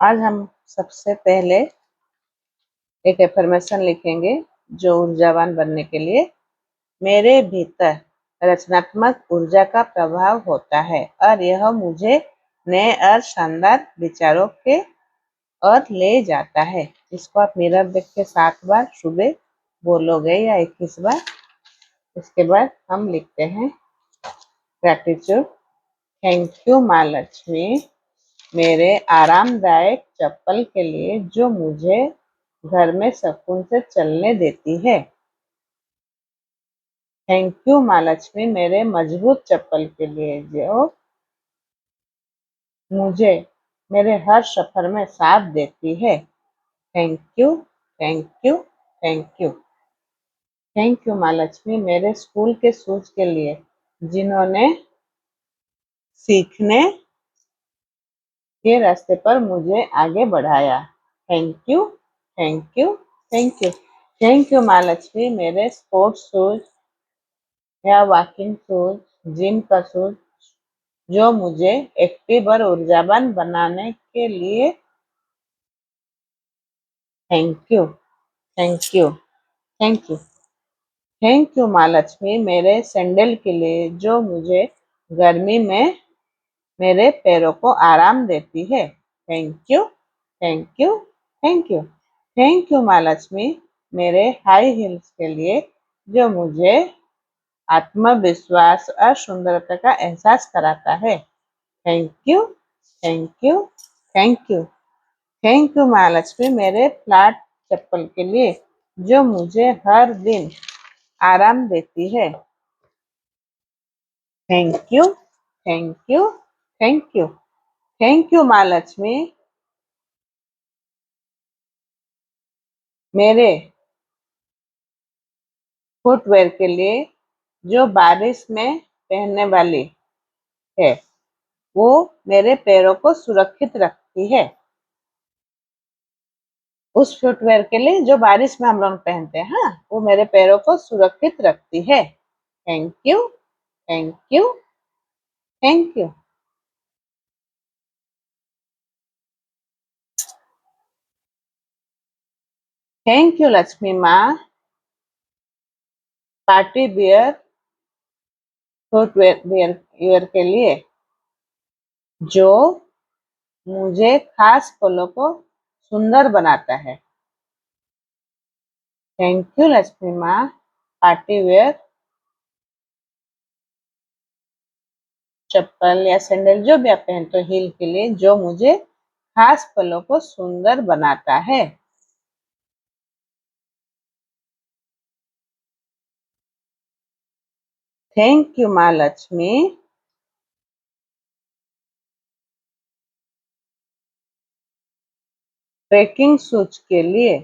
आज हम सबसे पहले एक एफर्मेशन लिखेंगे जो ऊर्जावान बनने के लिए। मेरे भीतर रचनात्मक ऊर्जा का प्रभाव होता है और यह मुझे नए और शानदार विचारों के ओर ले जाता है। इसको आप मिरर देख के 7 बार सुबह बोलोगे या 21 बार। इसके बाद हम लिखते हैं ग्रैटिट्यूड। थैंक यू माँ लक्ष्मी मेरे आरामदायक चप्पल के लिए जो मुझे घर में सुकून से चलने देती है। थैंक यू माँ लक्ष्मी मेरे मजबूत चप्पल के लिए जो मुझे मेरे हर सफर में साथ देती है। Thank you, thank you, thank you. Thank you माँ लक्ष्मी मेरे स्कूल के शूज के लिए जिन्होंने सीखने के रास्ते पर मुझे आगे बढ़ाया। Thank you, thank you, thank you. Thank you माँ लक्ष्मी मेरे स्पोर्ट्स शूज या वॉकिंग शूज, जिम का शूज जो मुझे एक्टिव और ऊर्जावान बनाने के लिए। Thank you, thank you, thank you. Thank you माँ लक्ष्मी मेरे सैंडल के लिए जो मुझे गर्मी में मेरे पैरों को आराम देती है। Thank you, thank you, thank you. Thank you माँ लक्ष्मी मेरे हाई हील्स के लिए जो मुझे आत्मविश्वास और सुंदरता का एहसास कराता है। Thank you, thank you, thank you. Thank you माँ लक्ष्मी मेरे फ्लैट चप्पल के लिए जो मुझे हर दिन आराम देती है। Thank you, thank you, thank you. Thank you माँ लक्ष्मी मेरे फुटवेयर के लिए जो बारिश में पहनने वाली है वो मेरे पैरों को सुरक्षित रखती है। उस फुटवेयर के लिए जो बारिश में हम लोग पहनते हैं, हाँ, वो मेरे पैरों को सुरक्षित रखती है। Thank you, thank you, thank you. Thank you Lakshmi माँ पार्टी बियर फुटवेयर के लिए जो मुझे खास पलों को सुंदर बनाता है। थैंक यू लक्ष्मी माँ पार्टी वेयर चप्पल या सैंडल जो भी आप पहनते हो हील के लिए जो मुझे खास पलों को सुंदर बनाता है। थैंक यू माँ लक्ष्मी ट्रेकिंग शूज के लिए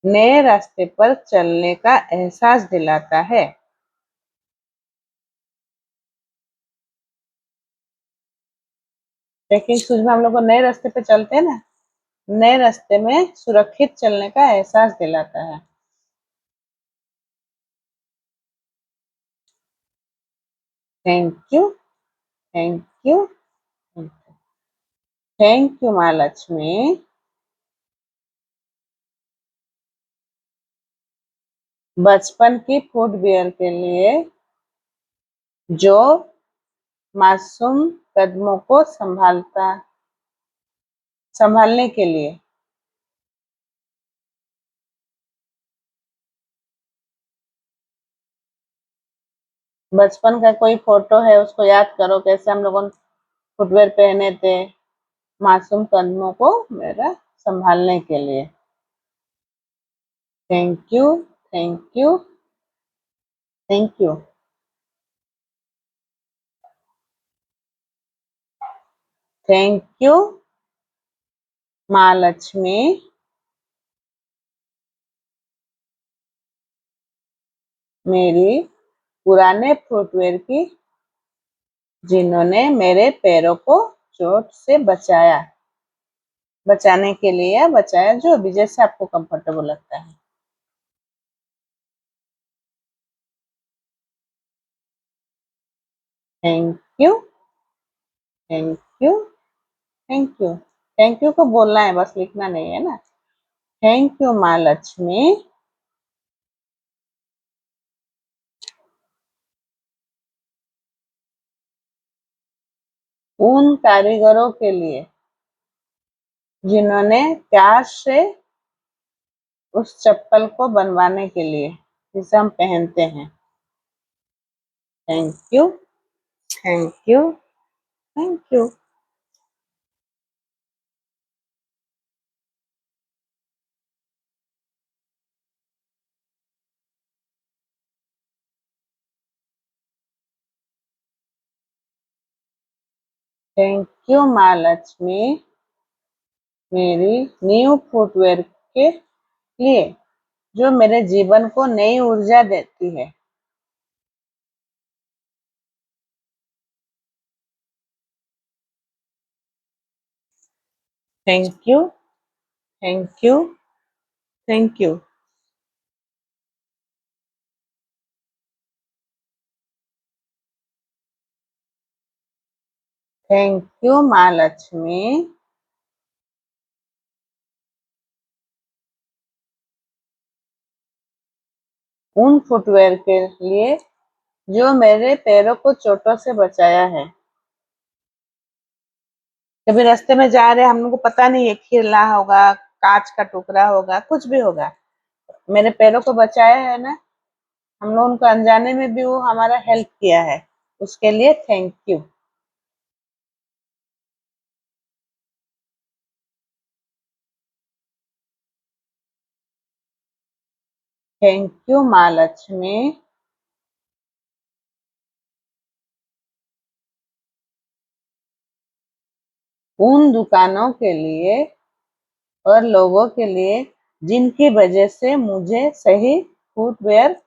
नए रास्ते पर चलने का एहसास दिलाता है। ट्रेकिंग शूज में हम लोग को नए रास्ते पे चलते हैं ना, नए रास्ते में सुरक्षित चलने का एहसास दिलाता है। Thank you, thank you, thank you माँ लक्ष्मी बचपन की फुटवियर के लिए जो मासूम कदमों को संभालने के लिए। बचपन का कोई फोटो है उसको याद करो कैसे हम लोगों ने फुटवेयर पहने थे मासूम कदमों को मेरा संभालने के लिए। Thank you, thank you, thank you. Thank you माँ लक्ष्मी मेरी पुराने फुटवेयर की जिन्होंने मेरे पैरों को चोट से बचाने के लिए या बचाया जो भी जैसे आपको कंफर्टेबल लगता है। Thank you, thank you, thank you. Thank you को बोलना है, बस लिखना नहीं है ना। थैंक यू माँ लक्ष्मी उन कारीगरों के लिए जिन्होंने प्यार से उस चप्पल को बनवाने के लिए जिसे हम पहनते हैं। Thank you, thank you, thank you. Thank you माँ लक्ष्मी मेरी न्यू फुटवेयर के लिए जो मेरे जीवन को नई ऊर्जा देती है। Thank you, thank you, thank you. Thank you माँ लक्ष्मी उन फुटवेयर के लिए जो मेरे पैरों को चोटों से बचाया है। कभी रास्ते में जा रहे हम लोग को पता नहीं है, खिला होगा, कांच का टुकड़ा होगा, कुछ भी होगा, मेरे पैरों को बचाया है ना। हम लोग उनको अनजाने में भी वो हमारा हेल्प किया है, उसके लिए थैंक यू। थैंक यू माँ लक्ष्मी उन दुकानों के लिए और लोगों के लिए जिनकी वजह से मुझे सही फुटवेयर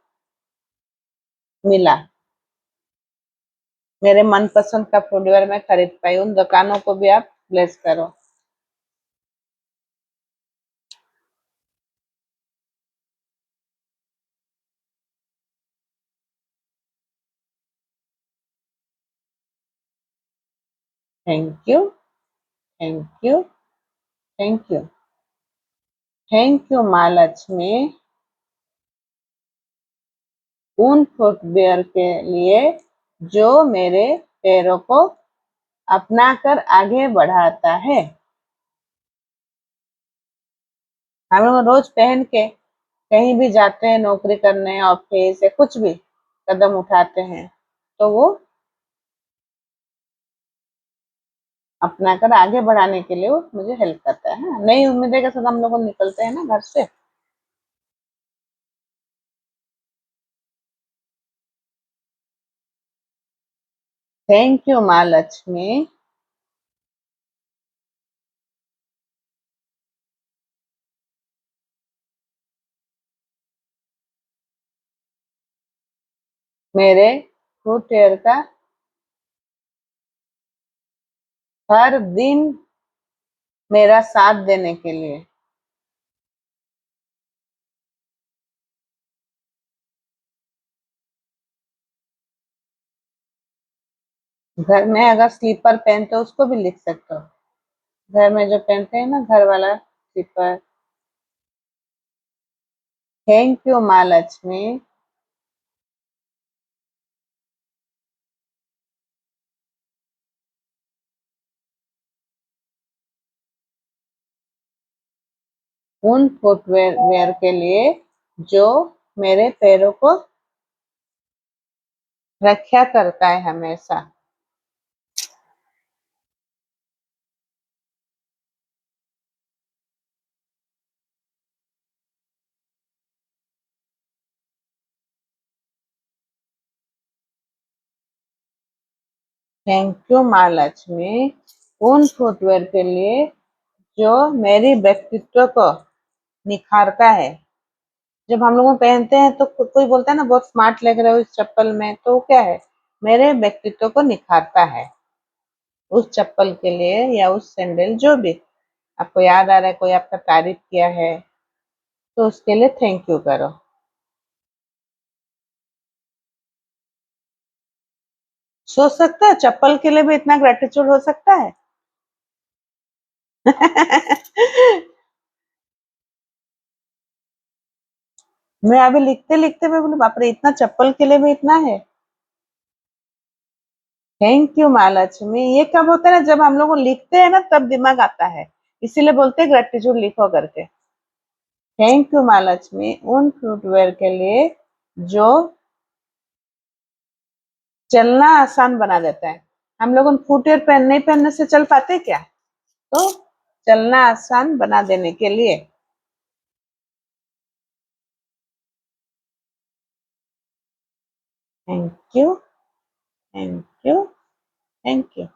मिला, मेरे मनपसंद का फुटवेयर मैं खरीद पाई। उन दुकानों को भी आप ब्लेस करो। Thank you, thank you, thank you. Thank you माँ लक्ष्मी उन फुटवियर के लिए जो मेरे पैरों को अपनाकर आगे बढ़ाता है। हम लोग रोज पहन के कहीं भी जाते हैं, नौकरी करने, ऑफिस या कुछ भी कदम उठाते हैं, तो वो अपनाकर आगे बढ़ाने के लिए वो मुझे हेल्प करता है ना। नई उम्मीदें के साथ हम लोग निकलते हैं ना घर से। थैंक यू माँ लक्ष्मी मेरे फुटवेयर का हर दिन मेरा साथ देने के लिए। घर में अगर स्लीपर पहनते हो उसको भी लिख सकते हो, घर में जो पहनते हैं ना, घर वाला स्लीपर। थैंक यू माँ लक्ष्मी उन फुटवेयर वेयर के लिए जो मेरे पैरों को रक्षा करता है हमेशा। थैंक यू माँ लक्ष्मी उन फुटवेयर के लिए जो मेरी व्यक्तित्व को निखारता है। जब हम लोग पहनते हैं तो कोई बोलता है ना बहुत स्मार्ट लग रहे हो इस चप्पल में, तो क्या है, मेरे व्यक्तित्व को निखारता है। उस चप्पल के लिए या उस सैंडल जो भी आपको याद आ रहा है, कोई आपका तारीफ किया है, तो उसके लिए थैंक यू करो। सोच सकते हो चप्पल के लिए भी इतना ग्रेटिट्यूड हो सकता है। मैं अभी लिखते लिखते मैं बोली बाप रे, इतना चप्पल के लिए भी इतना है। थैंक यू महालक्ष्मी, ये कब होता है ना, जब हम लोग लिखते हैं ना तब दिमाग आता है, इसीलिए बोलते हैं ग्रेटिट्यूड लिखो करके। थैंक यू महालक्ष्मी उन फुटवेयर के लिए जो चलना आसान बना देता है। हम लोग उन फुटवेयर पहन नहीं पहनने से चल पाते क्या? तो चलना आसान बना देने के लिए। Thank you, thank you, thank you,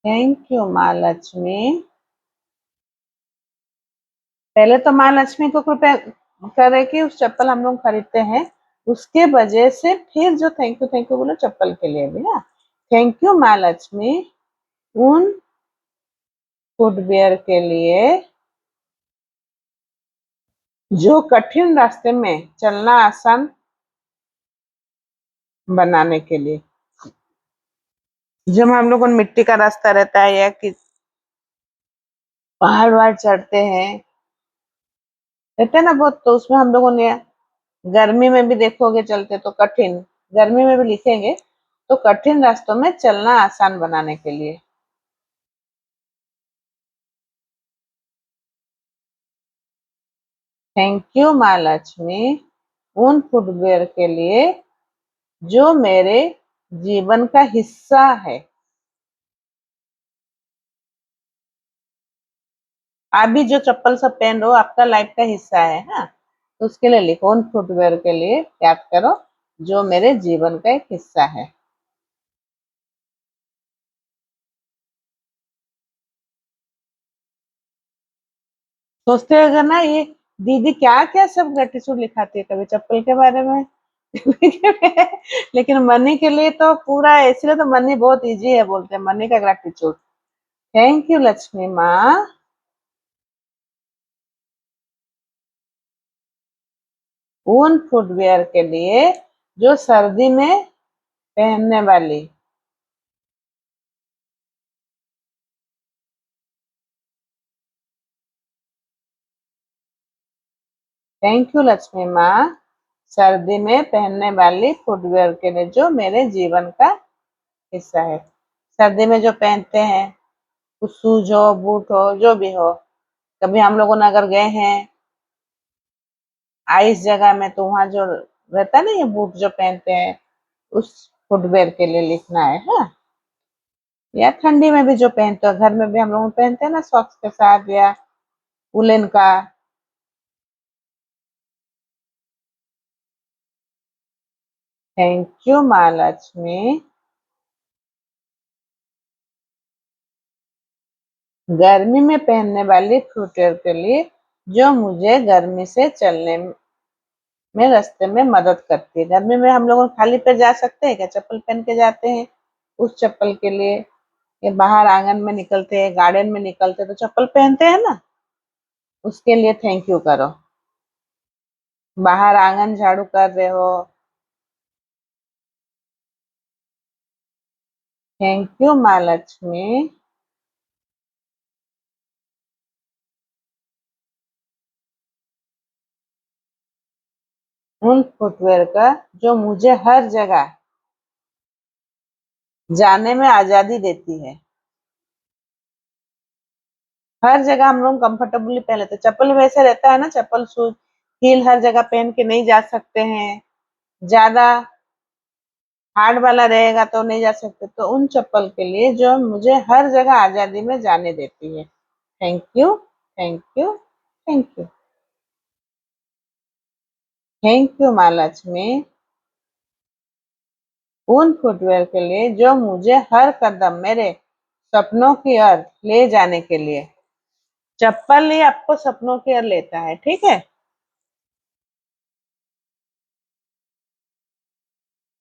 thank you माँ लक्ष्मी। पहले तो माँ लक्ष्मी को कृपया करे कि उस चप्पल हम लोग खरीदते हैं, उसके वजह से फिर जो थैंक यू बोलो चप्पल के लिए भी ना। थैंक यू माँ लक्ष्मी उन फुटवियर के लिए जो कठिन रास्ते में चलना आसान बनाने के लिए। जब हम लोग मिट्टी का रास्ता रहता है या कि पहाड़ वहाड़ चढ़ते हैं, रहते हैं ना बहुत, तो उसमें हम लोगों ने गर्मी में भी देखोगे चलते तो कठिन, गर्मी में भी लिखेंगे तो कठिन रास्तों में चलना आसान बनाने के लिए। थैंक यू माँ लक्ष्मी उन फुटवेयर के लिए जो मेरे जीवन का हिस्सा है। आप भी जो चप्पल सब पहन रहे हो आपका लाइफ का हिस्सा है, हाँ, तो उसके लिए लिखो उन फुटवेयर के लिए याद करो जो मेरे जीवन का एक हिस्सा है। सोचते अगर ना ये दीदी क्या क्या सब ग्रेटिट्यूड लिखाती है, कभी चप्पल के बारे में लेकिन मनी के लिए तो पूरा, इसलिए तो मनी बहुत इजी है, बोलते हैं मनी का ग्रेटिट्यूड। थैंक यू लक्ष्मी माँ उन फुटवेयर के लिए जो सर्दी में पहनने वाली। थैंक यू लक्ष्मी माँ सर्दी में पहनने वाली फुटवेयर के लिए जो मेरे जीवन का हिस्सा है। सर्दी में जो पहनते हैं, कुछ शूज हो बूट हो जो भी हो, कभी हम लोगों ने अगर गए हैं आइस जगह में तो वहां जो रहता है ना ये बूट जो पहनते हैं, उस फुटवेयर के लिए लिखना है, हाँ। या ठंडी में भी जो पहनते हो, घर में भी हम लोग पहनते हैं ना सॉक्स के साथ या उलेन का। थैंक यू महालक्ष्मी गर्मी में पहनने वाली फुटवेयर के लिए जो मुझे गर्मी से चलने में रास्ते में मदद करती है। गर्मी में हम लोग खाली पैर जा सकते हैं क्या? चप्पल पहन के जाते हैं। उस चप्पल के लिए ये बाहर आंगन में निकलते हैं, गार्डन में निकलते हैं तो चप्पल पहनते हैं ना, उसके लिए थैंक यू करो। बाहर आंगन झाड़ू कर रहे हो, थैंक यू माँ लक्ष्मी उन फुटवेयर का जो मुझे हर जगह जाने में आजादी देती है। हर जगह हम लोग कंफर्टेबली पहन लेते हैं, चप्पल वैसे रहता है ना, चप्पल शूज हील हर जगह पहन के नहीं जा सकते हैं, ज्यादा हार्ड वाला रहेगा तो नहीं जा सकते, तो उन चप्पल के लिए जो मुझे हर जगह आजादी में जाने देती है। Thank you, thank you, thank you, thank you माँ लक्ष्मी उन फुटवेयर के लिए जो मुझे हर कदम मेरे सपनों की ओर ले जाने के लिए। चप्पल ही आपको सपनों की ओर लेता है, ठीक है।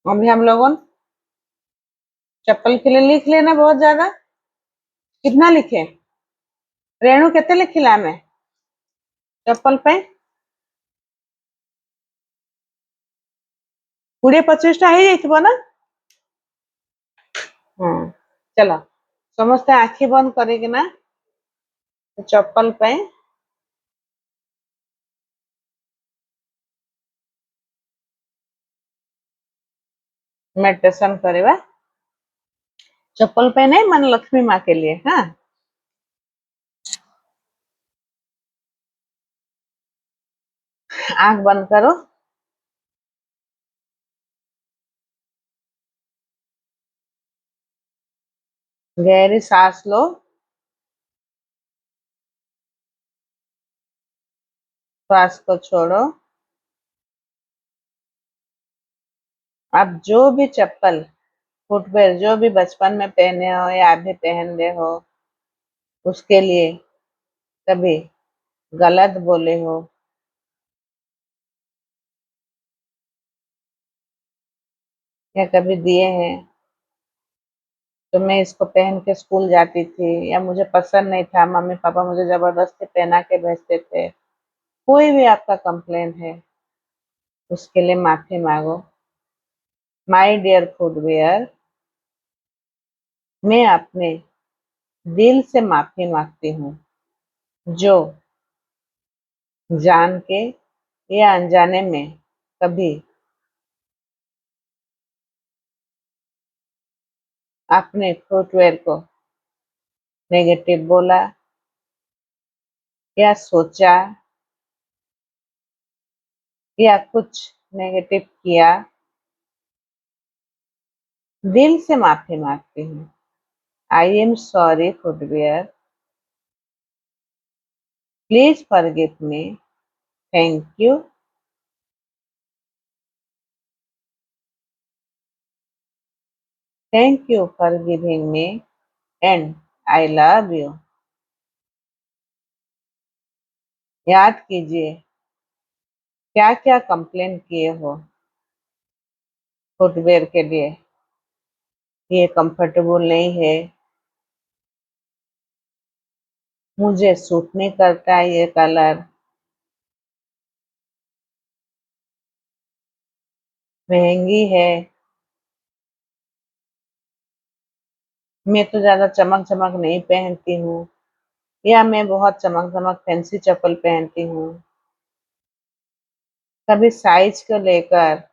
अभी हम लोगों चप्पल के लिए लिख लेना बहुत ज्यादा। कितना लिखे? रेणु केते लिखिला में चप्पल पे 20-25टा ହେଇଯାଇଥିବ ନା? ହଁ चलो ସମସ୍ତେ ଆଖି ବନ୍ଦ କରିକିନା ଚପଲ ପାଇଁ मेडिटेशन करवा। चप्पल पे नहीं, मन लक्ष्मी माँ के लिए। हाँ, आंख बंद करो। गहरी सांस लो। श्वास को छोड़ो। अब जो भी चप्पल, फुटवेयर जो भी बचपन में पहने हो या अभी पहन रहे हो, उसके लिए कभी गलत बोले हो या कभी दिए हैं, तो मैं इसको पहन के स्कूल जाती थी या मुझे पसंद नहीं था, मम्मी पापा मुझे जबरदस्ती पहना के भेजते थे, कोई भी आपका कंप्लेन है, उसके लिए माफी मांगो। माय डियर फुटवेयर, मैं अपने दिल से माफी मांगती हूँ, जो जान के या अनजाने में कभी अपने फुटवेयर को नेगेटिव बोला या सोचा या कुछ नेगेटिव किया। दिल से माफी मांगती हूँ। आई am sorry footwear, please forgive me. Thank you. Thank you for giving me and I love you. याद कीजिए क्या क्या कंप्लेन किए हो फुटवेयर के लिए। ये कंफर्टेबल नहीं है, मुझे सूट नहीं करता है ये कलर, महंगी है, मैं तो ज्यादा चमक चमक नहीं पहनती हूँ, या मैं बहुत चमक चमक फैंसी चप्पल पहनती हूँ। कभी साइज को लेकर,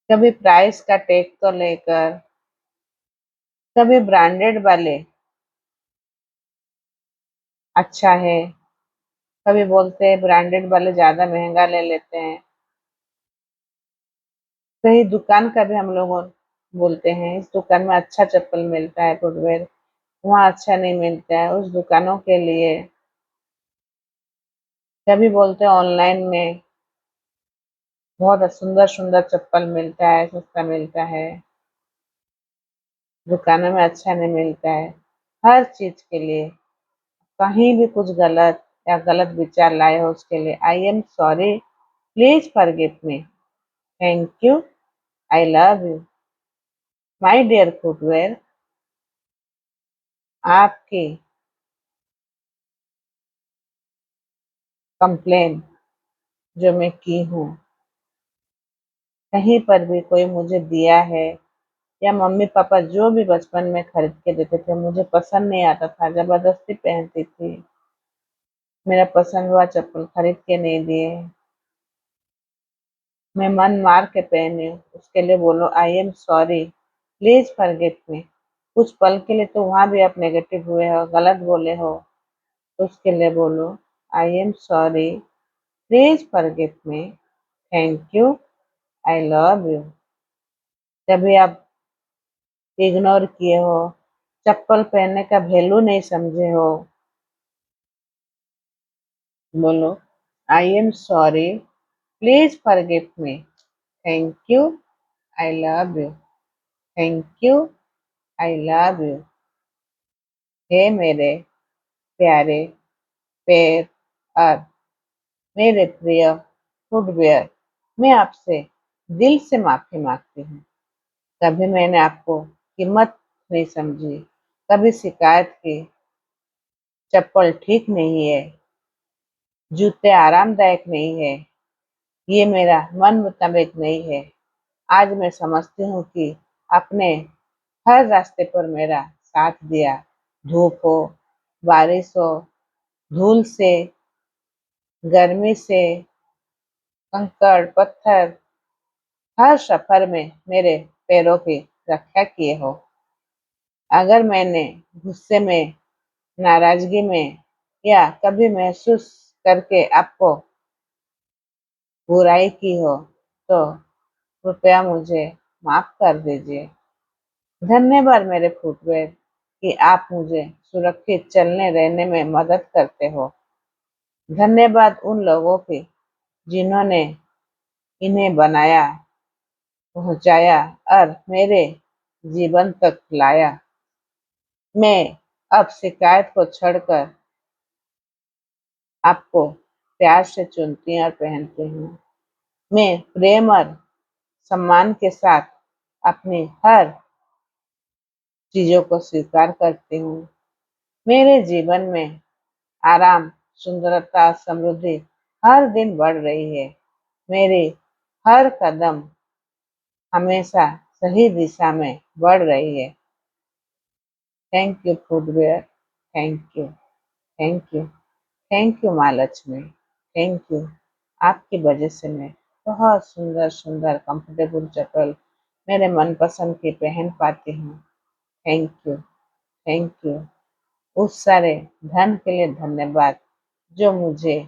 कभी प्राइस का टैग को लेकर, कभी ब्रांडेड वाले अच्छा है, कभी बोलते हैं ब्रांडेड वाले ज्यादा महंगा ले लेते हैं। कहीं दुकान का भी हम लोग बोलते हैं इस दुकान में अच्छा चप्पल मिलता है, फुटवेयर वहाँ अच्छा नहीं मिलता है, उस दुकानों के लिए। कभी बोलते हैं ऑनलाइन में बहुत सुंदर सुंदर चप्पल मिलता है, सस्ता मिलता है, दुकानों में अच्छा नहीं मिलता है। हर चीज के लिए कहीं भी कुछ गलत या गलत विचार लाए हो उसके लिए I am sorry, please forgive me, thank you, I love you. My dear footwear, आपकी कंप्लेन जो मैं की हूँ, कहीं पर भी कोई मुझे दिया है या मम्मी पापा जो भी बचपन में खरीद के देते थे, मुझे पसंद नहीं आता था, जबरदस्ती पहनती थी, मेरा पसंद हुआ चप्पल खरीद के नहीं दिए, मैं मन मार के पहनी हूँ, उसके लिए बोलो I am sorry, please forgive मी। कुछ पल के लिए तो वहां भी आप नेगेटिव हुए हो, गलत बोले हो, तो उसके लिए बोलो I am sorry, please forgive me, thank you, I love you. कभी आप इग्नोर किए हो, चप्पल पहनने का वैल्यू नहीं समझे हो, बोलो I am sorry, please forgive me, thank you, I love you. Thank you, I love you. हे मेरे प्यारे पैर और मेरे प्रिय फुटवेयर, मैं आपसे दिल से माफी मांगती हूँ। कभी मैंने आपको कीमत नहीं समझी, कभी शिकायत की चप्पल ठीक नहीं है, जूते आरामदायक नहीं है, ये मेरा मन मुताबिक नहीं है। आज मैं समझती हूँ कि आपने हर रास्ते पर मेरा साथ दिया। धूप हो, बारिश हो, धूल से, गर्मी से, कंकड़, पत्थर, हर सफर में मेरे पैरों की रक्षा किए हो। अगर मैंने गुस्से में, नाराजगी में या कभी महसूस करके आपको बुराई की हो, तो कृपया मुझे माफ कर दीजिए। धन्यवाद मेरे फुटवेयर कि आप मुझे सुरक्षित चलने रहने में मदद करते हो। धन्यवाद उन लोगों की जिन्होंने इन्हें बनाया, पहुंचाया और मेरे जीवन तक लाया। मैं अब शिकायत को छोड़कर आपको प्यार से चुनती और पहनती हूँ। मैं प्रेम और सम्मान के साथ अपनी हर चीजों को स्वीकार करती हूँ। मेरे जीवन में आराम, सुंदरता, समृद्धि हर दिन बढ़ रही है। मेरी हर कदम हमेशा सही दिशा में बढ़ रही है। Thank you foodware, thank you, thank you, thank you माँ लक्ष्मी, थैंक यू। आपकी वजह से मैं बहुत सुंदर सुंदर कंफर्टेबल चप्पल मेरे मनपसंद की पहन पाती हूँ। Thank you, thank you. उस सारे धन के लिए धन्यवाद जो मुझे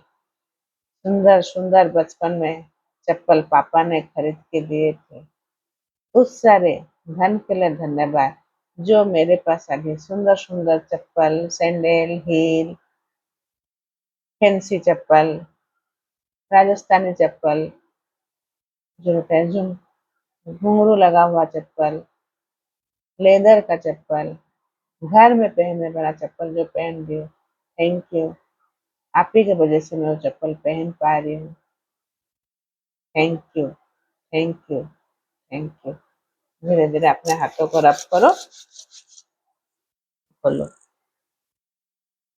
सुंदर सुंदर बचपन में चप्पल पापा ने खरीद के दिए थे। उस सारे धन के लिए धन्यवाद जो मेरे पास अभी सुंदर सुंदर चप्पल, सैंडल, हील, फैंसी चप्पल, राजस्थानी चप्पल, जो होता है घुंघरू लगा हुआ चप्पल, लेदर का चप्पल, घर में पहनने वाला चप्पल जो पहन रही हूँ। Thank you. आप ही की वजह से मैं वो चप्पल पहन पा रही हूँ। Thank you, thank you, thank you. धीरे धीरे अपने हाथों को रब करो, खोलो।